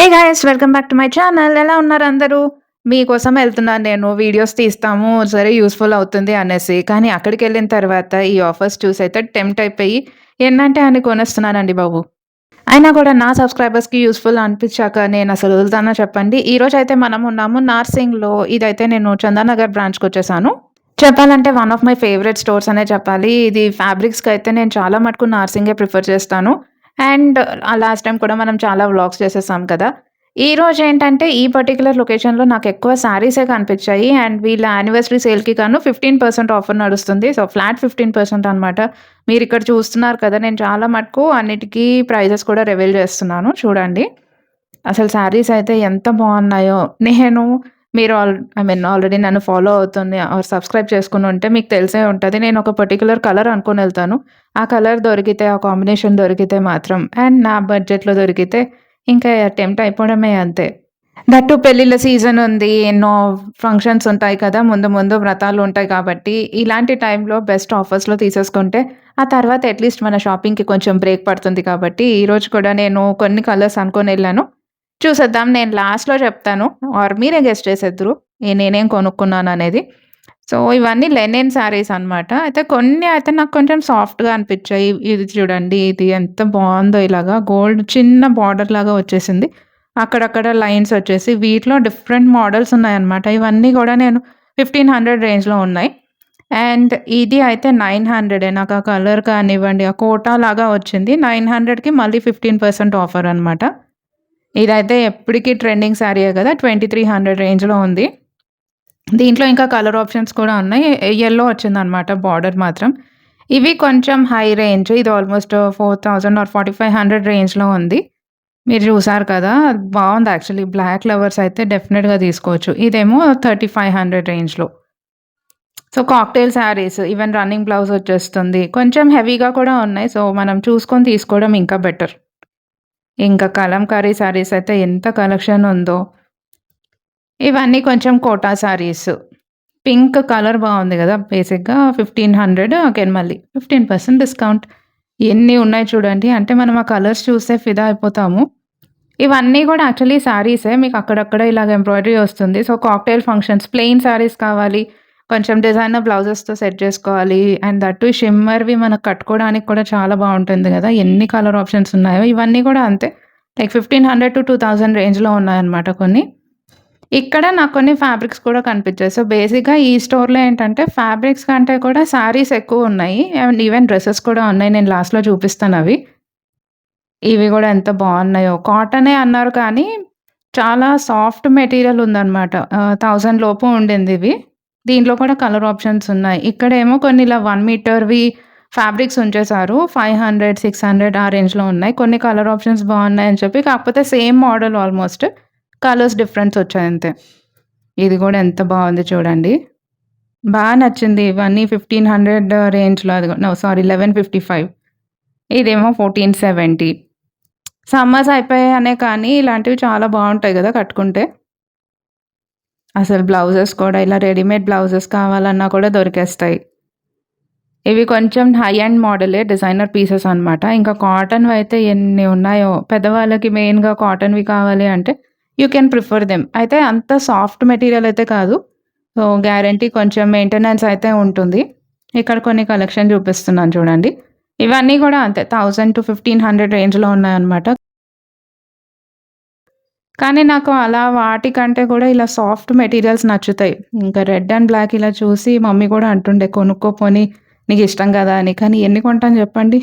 Hey guys! Welcome back to my channel. ఎలా ఉన్నారు అందరూ? మీకోసం ఎళ్తున్నాను నేను. వీడియోస్ తీస్తాము, సరే యూజ్‌ఫుల్ అవుతుంది అనేసి. కానీ అక్కడికెళ్ళిన తర్వాత ఈ ఆఫర్స్ చూసైతే టెంప్ట్ అయిపోయి ఎన్నంటే అన్ని కొనేస్తున్నానండి బాబు. అయినా కూడా నా సబ్‌స్క్రైబర్స్‌కి యూజ్‌ఫుల్ అనిపించాక నేనసలు వదులుతానా చెప్పండి. ఈరోజైతే మనం ఉన్నాము నార్సింగ్‌లో. ఇదైతే నేను చందానగర్ బ్రాంచ్‌కొచ్చేసాను. చెప్పాలంటే one of my favourite stores అనే చెప్పాలి. ఇది ఫ్యాబ్రిక్స్‌కైతే నేను చాలా మటుకు నార్సింగే ప్రిఫర్ చేస్తాను. అండ్ లాస్ట్ టైమ్ కూడా మనం చాలా వ్లాగ్స్ చేసేసాం కదా! ఈరోజేంటంటే ఈ పర్టిక్యులర్ లొకేషన్‌లో నాకెక్కువ శారీసే కనిపించాయి. అండ్ వీళ్ళ యానివర్సరీ సేల్‌కి గాను 15% ఆఫర్ నడుస్తుంది. సో, ఫ్లాట్ 15% అనమాట. మీరిక్కడ చూస్తున్నారు కదా! నేను చాలా మటుకు అన్నిటికి ప్రైజెస్ కూడా రివీల్ చేస్తున్నాను చూడండి. అసలు శారీస్ అయితే ఎంత బావున్నాయో. నేను మీరు ఆల్రెడీ నన్ను ఫాలో అవుతుంది ఆర్ సబ్‌స్క్రైబ్ చేసుకొనుంటే మీకు తెలిసే ఉంటది. నేను ఒక పర్టిక్యులర్ కలర్ అనుకోనెళ్తాను. ఆ కలర్ దొరికితే, ఆ కాంబినేషన్ దొరికితే మాత్రం అండ్ నా బడ్జెట్‌లో దొరికితే ఇంకా టెంప్ట్ అయిపోవడమే అంతే. దట్ టూ పెళ్ళిళ్ళ సీజన్ ఉంది. ఎన్నో ఫంక్షన్స్ ఉంటాయి కదా! ముందు ముందు వ్రతాలుంటాయి కాబట్టి, ఇలాంటి టైంలో బెస్ట్ ఆఫర్స్‌లో తీసేసుకుంటే, ఆ తర్వాత అట్‌లీస్ట్ మన షాపింగ్‌కి కొంచెం బ్రేక్ పడుతుంది కాబట్టి, ఈరోజు కూడా నేను కొన్ని కలర్స్ అనుకోనెళ్ళాను. చూసేద్దాం. నేను లాస్ట్‌లో చెప్తాను. ఆర్ మీరే గెస్ చేసేద్దురు. నేనేం కొనుక్కున్నాననేది. సో, ఇవన్నీ లెనిన్ శారీస్ అనమాట. అయితే కొన్ని అయితే నాకు కొంచెం సాఫ్ట్‌గా అనిపిచ్చాయి. ఇది చూడండి. ఇది ఎంత బావుందో ఇలాగా గోల్డ్ చిన్న బార్డర్ లాగా వచ్చేసింది. అక్కడక్కడ లైన్స్ వచ్చేసి వీటిలో డిఫరెంట్ మోడల్స్ ఉన్నాయన్నమాట. ఇవన్నీ గూడా నేను 1500 రేంజ్‌లో ఉన్నాయి. అండ్ ఇది అయితే 900 నాకు ఆ కలర్ కానివ్వండి, ఆ కోటా లాగా వచ్చింది. 900కి మళ్ళీ 15% ఆఫర్ అనమాట. ఇదైతే ఎప్పటికి ట్రెండింగ్ శారీయే గదా! 2300 రేంజ్‌లో ఉంది. దీంట్లో ఇంకా కలర్ ఆప్షన్స్ కూడా ఉన్నాయి. యెల్లో వచ్చిందనమాట బార్డర్ మాత్రం. ఇవి కొంచెం హై రేంజ్. ఇది ఆల్‌మోస్ట్ 4000 ఆర్ 4500 రేంజ్‌లో ఉంది. మీరు చూసారు కదా! బావుంది యాక్చువల్లీ. బ్లాక్ లవర్స్ అయితే డెఫినిట్‌గా తీసుకోవచ్చు. ఇదేమో 3500 రేంజ్‌లో. So, cocktail saris even running blouse వచ్చేస్తుంది. కొంచెం హెవీగా కూడా ఉన్నాయి. సో, మనం చూసుకొని తీసుకోవడం ఇంకా బెటర్. ఇంకా కలంకారీ శారీస్ అయితే ఎంత కలెక్షన్ ఉందో. ఇవన్నీ కొంచెం కోటా శారీస్. పింక్ కలర్ బావుంది గదా! బేసిక్‌గా 1500 అగైన్ మళ్ళీ 15% డిస్కౌంట్. ఎన్ని ఉన్నాయి చూడండి. అంటే మనం ఆ కలర్స్ చూస్తే ఫిదా అయిపోతాము. ఇవన్నీ గూడా యాక్చువల్లీ శారీసే. మీకు అక్కడక్కడ ఇలాగ ఎంబ్రాయిడరీ వస్తుంది. So, cocktail functions plain saris కావాలి. కొంచెం డిజైనర్ బ్లౌజెస్‌తో సెట్ చేసుకోవాలి. అండ్ దట్ టూ షిమ్మర్‌వి మనకు కట్టుకోవడానికి కూడా చాలా బావుంటుంది గదా! ఎన్ని కలర్ ఆప్షన్స్ ఉన్నాయో. ఇవన్నీ గూడా అంతే. లైక్ 1500-2000 రేంజ్‌లో ఉన్నాయన్నమాట కొన్ని. ఇక్కడ నాకు కొన్ని ఫ్యాబ్రిక్స్ కూడా కనిపించాయి. సో, బేసిక్‌గా ఈ స్టోర్‌లో ఏంటంటే ఫ్యాబ్రిక్స్ కంటే కూడా శారీస్ ఎక్కువున్నాయి. అండ్ ఈవెన్ డ్రెసెస్ కూడా ఉన్నాయి. నేను లాస్ట్‌లో చూపిస్తానవి. ఇవి గూడా ఎంత బావున్నాయో. కాటనే అన్నారు కానీ, చాలా సాఫ్ట్ మెటీరియల్ ఉందనమాట. 1000 లోపు ఉండిందివి. దీంట్లో కూడా కలర్ ఆప్షన్స్ ఉన్నాయి. ఇక్కడేమో కొన్ని ఇలా 1 మీటర్‌వి ఫ్యాబ్రిక్స్ ఉంచేశారు. 500, 600 ఆ రేంజ్‌లో ఉన్నాయి. కొన్ని కలర్ ఆప్షన్స్ బావున్నాయని చెప్పి, కాకపోతే same model almost. Colours difference వచ్చాయంతే. ఇది గూడా ఎంత బావుంది చూడండి. నచ్చింది. ఇవన్నీ 1500 రేంజ్‌లో అదిగో నో సారీ 1155 ఇదేమో 1470 సమ్మర్స్ అయిపోయాయనే కానీ ఇలాంటివి చాలా బావుంటాయి గదా! కట్టుకుంటే. అసలు బ్లౌజెస్ కూడా ఇలా రెడీమేడ్ బ్లౌజెస్ కావాలన్నా కూడా దొరికేస్తాయి. ఇవి కొంచెం హై ఎండ్ మోడలే డిజైనర్ పీసెస్ అనమాట. ఇంకా కాటన్‌వయితే ఎన్ని ఉన్నాయో. పెద్దవాళ్ళకి మెయిన్‌గా కాటన్‌వి కావాలి అంటే యూ కెన్ ప్రిఫర్ దెమ్. అయితే అంత సాఫ్ట్ మెటీరియల్ అయితే కాదు. సో, గ్యారంటీ కొంచెం మెయింటెనెన్స్ అయితే ఉంటుంది. ఇక్కడ కొన్ని కలెక్షన్ చూపిస్తున్నాను చూడండి. ఇవన్నీ గూడా అంతే 1000-1500 రేంజ్‌లో ఉన్నాయన్నమాట. కానీ నాకు అలా వాటికంటే కూడా ఇలా సాఫ్ట్ మెటీరియల్స్ నచ్చుతాయి. ఇంకా రెడ్ అండ్ బ్లాక్ ఇలా చూసి మమ్మీ కూడా అంటుండే కొనుక్కో పోనీ నీకిష్టం గదా! అని. కానీ ఎన్ని కొంటాను జెప్పండి.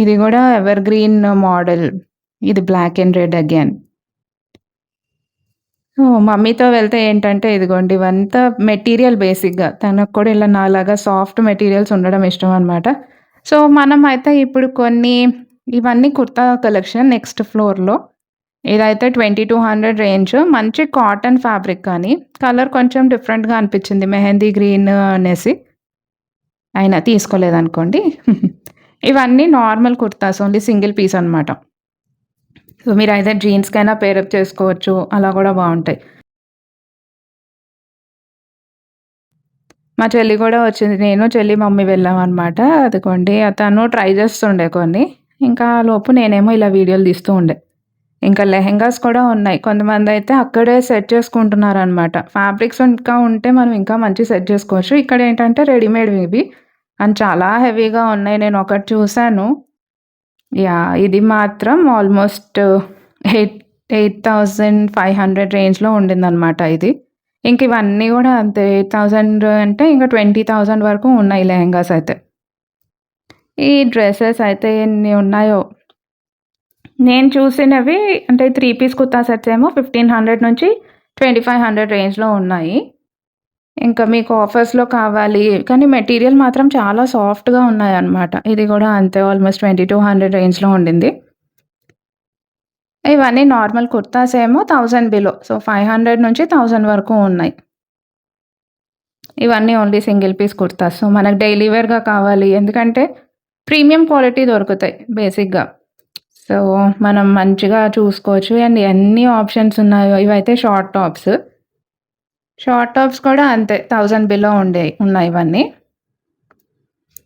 ఇది గూడా ఎవర్ గ్రీన్ మోడల్. ఇది బ్లాక్ అండ్ రెడ్ అగైన్. మమ్మీతో వెళ్తే ఏంటంటే ఇదిగోండి ఇవంతా మెటీరియల్ బేసిక్‌గా. తనకు కూడా ఇలా నాలాగా సాఫ్ట్ మెటీరియల్స్ ఉండడం ఇష్టం అనమాట. సో, మనం అయితే ఇప్పుడు కొన్ని ఇవన్నీ కుర్తా కలెక్షన్ నెక్స్ట్ ఫ్లోర్‌లో. ఇదైతే 2200 రేంజ్. మంచి కాటన్ ఫ్యాబ్రిక్ కానీ, కలర్ కొంచెం డిఫరెంట్‌గా అనిపిచ్చింది. మెహందీ గ్రీన్ అనేసి. అయినా తీసుకోలేదనుకోండి. ఇవన్నీ normal kurtas only single piece అనమాట. సో, మీరైతే జీన్స్‌కైనా పేరప్ చేసుకోవచ్చు. అలా గూడా బావుంటాయి. మా చెల్లి గూడా వచ్చింది. నేను, చెల్లి, మమ్మీ వెళ్ళామనమాట. అదిగోండి తను ట్రై చేస్తుండే కొన్ని. ఇంకా ఆ లోపు నేనేమో ఇలా వీడియోలు తీస్తూ ఉండే. ఇంకా లెహెంగాస్ కూడా ఉన్నాయి. కొంతమందయితే అక్కడే సెట్ చేసుకుంటున్నారనమాట. ఫ్యాబ్రిక్స్ ఇంకా ఉంటే మనం ఇంకా మంచిగా సెట్ చేసుకోవచ్చు. ఇక్కడేంటంటే రెడీమేడ్‌వి ఇవి. అండ్ చాలా హెవీగా ఉన్నాయి. నేనొకటి చూసాను. యాహ్! ఇది మాత్రం ఆల్‌మోస్ట్ 8,500 రేంజ్‌లో ఉండిందనమాట ఇది. ఇంక ఇవన్నీ గూడా అంతే 8,000 అంటే ఇంక 20,000 వరకు ఉన్నాయి లెహెంగాస్ అయితే. ఈ డ్రెసెస్ అయితే ఎన్ని ఉన్నాయో. నేను చూసినవి అంటే 3 పీస్ కుర్తా సెట్స్ ఏమో 1500 నుంచి 2500 రేంజ్‌లో ఉన్నాయి. ఇంకా మీకు ఆఫర్స్‌లో కావాలి కానీ మెటీరియల్ మాత్రం చాలా సాఫ్ట్‌గా ఉన్నాయన్నమాట. ఇది గూడా అంతే ఆల్‌మోస్ట్ 2200 రేంజ్‌లో ఉండింది. ఇవన్నీ నార్మల్ కుర్తాస్ ఏమో 1000 బిలో. సో, 500 నుంచి 1000 వరకు ఉన్నాయి. ఇవన్నీ only single piece kurtas. So, మనకు డైలీ వేర్‌గా కావాలి. ఎందుకంటే ప్రీమియం క్వాలిటీ దొరుకుతాయి బేసిక్‌గా. సో, మనం మంచిగా చూసుకోవచ్చు. అండ్ ఎన్ని ఆప్షన్స్ ఉన్నాయో. ఇవైతే షార్ట్ టాప్స్. షార్ట్ టాప్స్ కూడా అంతే 1000 బిలో ఉన్నాయి ఇవన్నీ.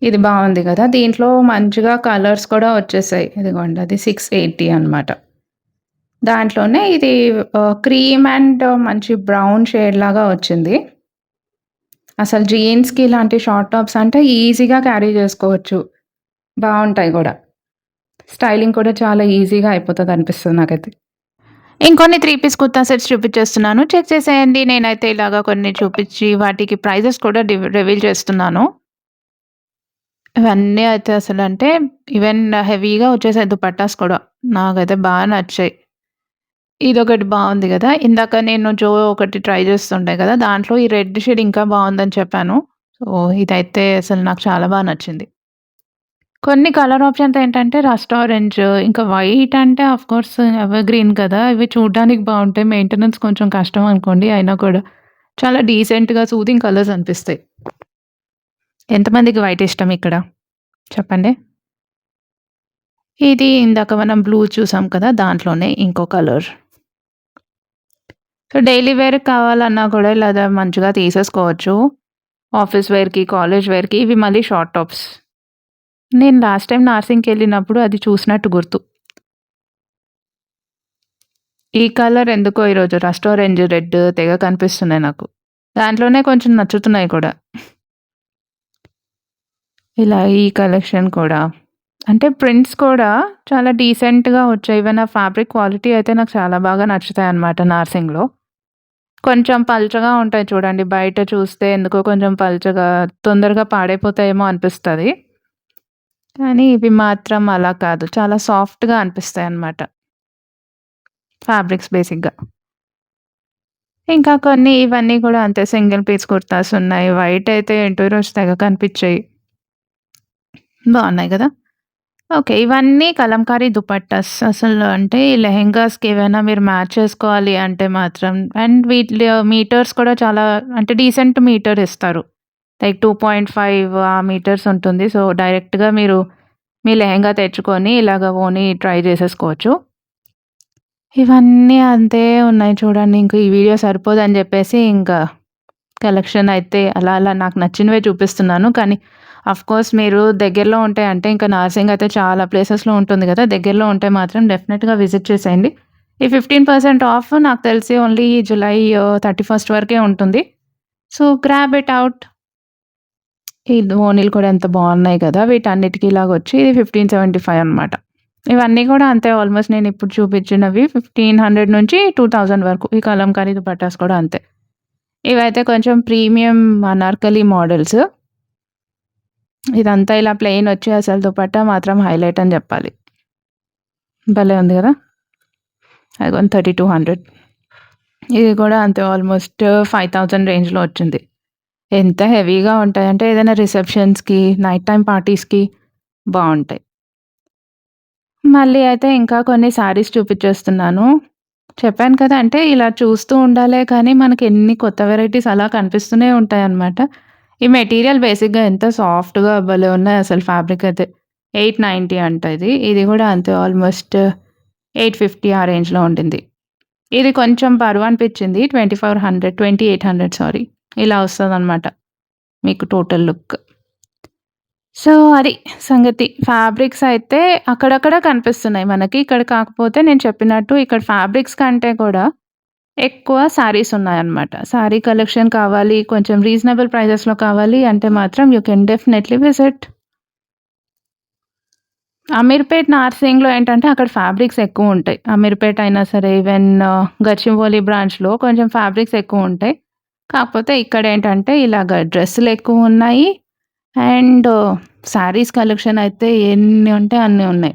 ఇది బావుంది గదా! దీంట్లో మంచిగా కలర్స్ కూడా వచ్చేసాయి. ఇదిగోండి అది 680 అనమాట. దాంట్లోనే ఇది క్రీమ్ అండ్ మంచి బ్రౌన్ షేడ్ లాగా వచ్చింది. అసలు జీన్స్‌కి ఇలాంటి షార్ట్ టాప్స్ అంటే ఈజీగా క్యారీ చేసుకోవచ్చు. బావుంటాయి గూడా. స్టైలింగ్ కూడా చాలా ఈజీగా అయిపోతదనిపిస్తుంది నాకైతే. ఇంకొన్ని 3 పీస్ కుర్తా సెట్స్ చూపిచ్చేస్తున్నాను. చెక్ చేసేయండి. నేనైతే ఇలాగా కొన్ని చూపిచ్చి వాటికి ప్రైజెస్ కూడా రివీల్ చేస్తున్నాను. ఇవన్నీ అయితే అసలంటే ఈవెన్ హెవీగా వచ్చేసాయి దుపట్టాస్ కూడా. నాకైతే నచ్చాయి. ఇదొకటి బావుంది గదా! ఇందాక నేను జో ఒకటి ట్రై చేస్తుండే గదా! దాంట్లో ఈ రెడ్ షేడ్ ఇంకా బావుందని చెప్పాను. సో, ఇదైతే అసలు నాకు చాలా నచ్చింది. కొన్ని కలర్ ఆప్షన్స్ ఏంటంటే రస్ట్ ఆరెంజ్, ఇంకా వైట్ అంటే ఆఫ్‌కోర్స్ ఎవర్‌గ్రీన్ కదా! ఇవి చూడ్డానికి బావుంటాయి. మెయింటెనెన్స్ కొంచెం కష్టం అనుకోండి. అయినా కూడా చాలా డీసెంట్‌గా సూదింగ్ కలర్స్ అనిపిస్తాయి. ఎంతమందికి వైట్ ఇష్టం ఇక్కడ? చెప్పండి. ఇది ఇందాక మనం బ్లూ చూసాం కదా! దాంట్లోనే ఇంకో కలర్. సో, డైలీ వేర్‌కి కావాలన్నా కూడా ఇలాగా మంచిగా తీసేసుకోవచ్చు. ఆఫీస్ వేర్‌కి, కాలేజ్ వేర్‌కి ఇవి మళ్ళీ షార్ట్ టాప్స్. నేను లాస్ట్ టైమ్ నార్సింగ్‌కెళ్ళినప్పుడు అది చూసినట్టు గుర్తు. ఈ కలర్ ఎందుకో ఈరోజు రస్ట్ ఆరెంజ్, రెడ్ తెగ కనిపిస్తున్నాయి నాకు. దాంట్లోనే కొంచెం నచ్చుతున్నాయి కూడా. ఇలా ఈ కలెక్షన్ కూడా. అంటే ప్రింట్స్ కూడా చాలా డీసెంట్‌గా వచ్చాయి. ఈవెన్ ఆ ఫ్యాబ్రిక్ క్వాలిటీ అయితే నాకు చాలా బాగా నచ్చుతాయన్నమాట నార్సింగ్‌లో. కొంచెం పల్చగా ఉంటాయి చూడండి. బయట చూస్తే ఎందుకో కొంచెం పల్చగా తొందరగా పాడైపోతాయేమో అనిపిస్తది. కానీ ఇవి మాత్రం అలా కాదు. చాలా సాఫ్ట్‌గా అనిపిస్తాయన్నమాట. ఫ్యాబ్రిక్స్ బేసిక్‌గా. ఇంకా కొన్ని ఇవన్నీ కూడా అంతే సింగిల్ పీస్ కుర్తాస్ ఉన్నాయి. వైట్ అయితే ఏంటో ఈరోజు తెగ కనిపిచ్చాయి. బావున్నాయి గదా! ఓకే. ఇవన్నీ కలంకారీ దుపట్టాస్. అసలు అంటే లెహెంగాస్‌కి ఏవైనా మీరు మ్యాచ్ చేసుకోవాలి అంటే మాత్రం అండ్ వీటిలో మీటర్స్ కూడా చాలా అంటే డీసెంట్ మీటర్ ఇస్తారు. లైక్ 2.5 ఆ మీటర్స్ ఉంటుంది. సో, డైరెక్ట్‌గా మీరు మీ లెహెంగా తెచ్చుకొని ఇలాగ ఓని ట్రై చేసేసుకోవచ్చు. ఇవన్నీ అంతే ఉన్నాయి చూడండి. ఇంక ఈ వీడియో సరిపోదని జెప్పేసి ఇంకా కలెక్షన్ అయితే అలా అలా నాకు నచ్చినవే చూపిస్తున్నాను. కానీ ఆఫ్‌కోర్స్ మీరు దగ్గరలో ఉంటే అంటే ఇంకా నార్సింగ్ అయితే చాలా ప్లేసెస్‌లో ఉంటుంది గదా! దగ్గరలో ఉంటే మాత్రం డెఫినిట్‌గా విజిట్ చేసేయండి. ఈ 15% ఆఫ్ నాకు తెలిసి ఓన్లీ జులై 31 వరకే ఉంటుంది. So, grab it out. ఈ ఓనీలు కూడా ఎంత బావున్నాయి కదా! వీటన్నిటికి ఇలాగొచ్చి ఇది 1575 అనమాట. ఇవన్నీ కూడా అంతే ఆల్‌మోస్ట్ నేనిప్పుడు చూపించినవి 1500 నుంచి 2000 వరకు. ఈ కలంకారీ దుపట్టాస్ కూడా అంతే. ఇవైతే కొంచెం ప్రీమియం అనార్కలి మోడల్స్. ఇదంతా ఇలా ప్లెయిన్ వచ్చి అసలు దుపట్టా మాత్రం హైలైట్ అని జెప్పాలి. భలే ఉంది గదా! అదిగోండి 3200. ఇది కూడా అంతే ఆల్‌మోస్ట్ 5000 రేంజ్‌లో వచ్చింది. ఎంత హెవీగా ఉంటాయంటే ఏదైనా రిసెప్షన్స్‌కి, నైట్ టైమ్ పార్టీస్‌కి బావుంటాయి. మళ్ళీ అయితే ఇంకా కొన్ని శారీస్ చూపిచ్చేస్తున్నాను. చెప్పాను కదా! అంటే ఇలా చూస్తూ ఉండాలే కానీ మనకెన్ని కొత్త వెరైటీస్ అలా కనిపిస్తూనే ఉంటాయన్నమాట. ఈ మెటీరియల్ బేసిక్‌గా ఎంత సాఫ్ట్‌గా భలే ఉన్నాయసలు ఫ్యాబ్రిక్ అయితే. 890 అంట ఇది. ఇది గూడా అంతే ఆల్‌మోస్ట్ 850 ఆ రేంజ్‌లో ఉండింది. ఇది కొంచెం బరువనిపిచ్చింది. 2400 2800 సారీ. ఇలా వస్తదనమాట మీకు టోటల్ లుక్. సో, అది సంగతి. ఫ్యాబ్రిక్స్ అయితే అక్కడక్కడ కనిపిస్తున్నాయి మనకి. ఇక్కడ కాకపోతే నేను చెప్పినట్టు ఇక్కడ ఫ్యాబ్రిక్స్ కంటే కూడా ఎక్కువ శారీస్ ఉన్నాయన్నమాట. శారీ కలెక్షన్ కావాలి, కొంచెం రీజనబుల్ ప్రైజెస్‌లో కావాలి అంటే మాత్రం you can definitely visit. Ameerpet, నార్సింగ్‌లో ఏంటంటే అక్కడ ఫ్యాబ్రిక్స్ ఎక్కువుంటాయి. అమీర్పేట్ అయినా సరే ఈవెన్ గచ్చిబౌలి బ్రాంచ్‌లో కొంచెం ఫ్యాబ్రిక్స్ ఎక్కువుంటాయి. కాకపోతే ఇక్కడేంటంటే ఇలాగ డ్రెస్సులెక్కువున్నాయి అండ్ శారీస్ కలెక్షన్ అయితే ఎన్ని ఉంటే అన్ని ఉన్నాయి.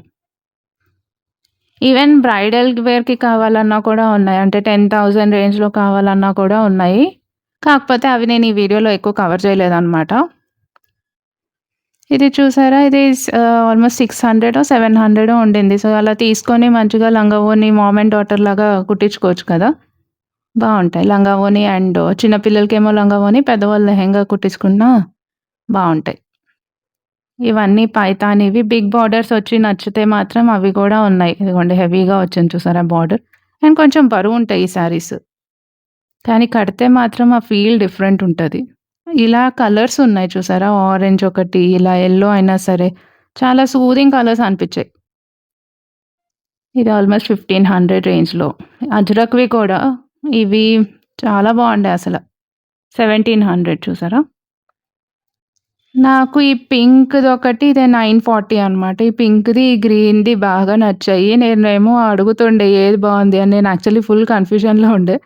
ఈవెన్ బ్రైడల్ వేర్‌కి కావాలన్నా కూడా ఉన్నాయి. అంటే 10,000 రేంజ్‌లో కావాలన్నా కూడా ఉన్నాయి. కాకపోతే అవి నేను ఈ వీడియోలో ఎక్కువ కవర్ చేయలేదనమాట. ఇది చూసారా? ఇది ఆల్‌మోస్ట్ 600 700 ఉండింది. సో, అలా తీసుకొని మంచిగా లంగా ఓణి మామ్ అండ్ డాటర్ లాగా కుట్టించుకోవచ్చు కదా! బావుంటాయి. లంగా ఓణి అండ్ చిన్న పిల్లలకేమో లంగా ఓణి, పెద్దవాళ్ళు లెహెంగా కుట్టించుకున్నా బావుంటాయి. ఇవన్నీ పైతానివి బిగ్ బార్డర్స్ వచ్చి నచ్చితే మాత్రం అవి కూడా ఉన్నాయి. ఇదిగోండి హెవీగా వచ్చింది చూసారా బార్డర్. అండ్ కొంచెం బరువుంటాయి ఈ శారీస్. కానీ కడితే మాత్రం ఆ ఫీల్ డిఫరెంట్ ఉంటది. ఇలా కలర్స్ ఉన్నాయి చూసారా? ఆరెంజ్ ఒకటి, ఇలా యెల్లో అయినా సరే చాలా సూదింగ్ కలర్స్ అనిపిచ్చాయి. ఇది ఆల్‌మోస్ట్ 1500 రేంజ్‌లో. అజ్రక్‌వి కూడా ఇవి చాలా బాగుండాయి అసల. 1700 చూసారా? నాకు ఈ పింక్‌దొకటి ఇదే 940 అనమాట. ఈ పింక్‌ది, గ్రీన్‌ది బాగా నచ్చాయి. నేనేమో అడుగుతుండే ఏది బావుంది అని. నేను యాక్చువల్లీ ఫుల్ కన్‌ఫ్యూజన్‌లో ఉండే.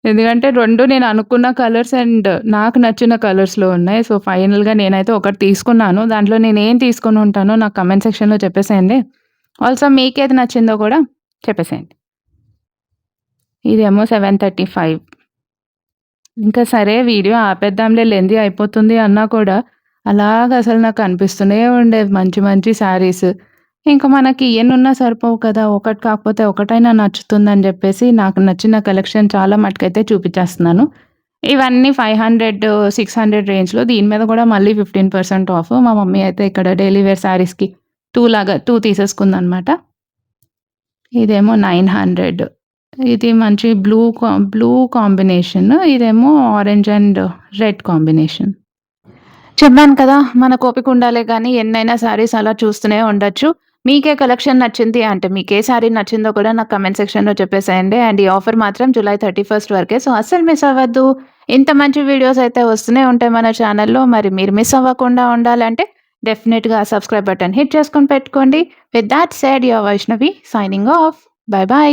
ఎందుకంటే 2 నేను అనుకున్న కలర్స్ అండ్ నాకు నచ్చిన కలర్స్‌లో ఉన్నాయి. సో, ఫైనల్‌గా నేనైతే ఒకటి తీసుకున్నాను. దాంట్లో నేనేం తీసుకొని ఉంటానో నాకు కామెంట్ సెక్షన్‌లో చెప్పేసేయండి. ఆల్సో మీకేది నచ్చిందో కూడా చెప్పేసేయండి. ఇదేమో 735. ఇంకా సరే వీడియో ఆపేద్దాంలే లెంథీ అయిపోతుంది అన్నా కూడా, అలాగసలు నాకు కనిపిస్తూనే ఉండేది మంచి మంచి శారీస్. ఇంక మనకి ఎన్నున్నా సరిపోవు కదా! ఒకటి కాకపోతే ఒకటైనా నచ్చుతుందని జెప్పేసి నాకు నచ్చిన కలెక్షన్ చాలా మటుకైతే చూపిచ్చేస్తున్నాను. ఇవన్నీ 500, 600 రేంజ్‌లో దీని మీద గూడా మళ్ళీ 15% ఆఫ్. మా మమ్మీ అయితే ఇక్కడ డైలీ వేర్ శారీస్‌కి 2 తీసేసుకుందనమాట. ఇదేమో 900. ఇది మంచి బ్లూ కాంబినేషన్. ఇదేమో ఆరెంజ్ అండ్ రెడ్ కాంబినేషన్. చెప్పాను కదా! మనకు ఓపిక ఉండాలే గానీ ఎన్నైనా శారీస్ అలా చూస్తూనే ఉండొచ్చు. మీకే కలెక్షన్ నచ్చింది అంటే మీకే శారీ నచ్చిందో కూడా నాకు కామెంట్ సెక్షన్‌లో చెప్పేసేయండి. అండ్ ఈ ఆఫర్ మాత్రం జులై 31 వరకే. సో, అస్సలు మిస్ అవ్వద్దు. ఇంత మంచి వీడియోస్ అయితే వస్తూనే ఉంటాయి మన ఛానెల్‌లో. మరి మీరు మిస్ అవ్వకుండా ఉండాలంటే డెఫినిట్‌గా సబ్స్క్రైబ్ బటన్ హిట్ చేసుకొని పెట్టుకోండి. With thought said your Vaishnavi signing off. By by.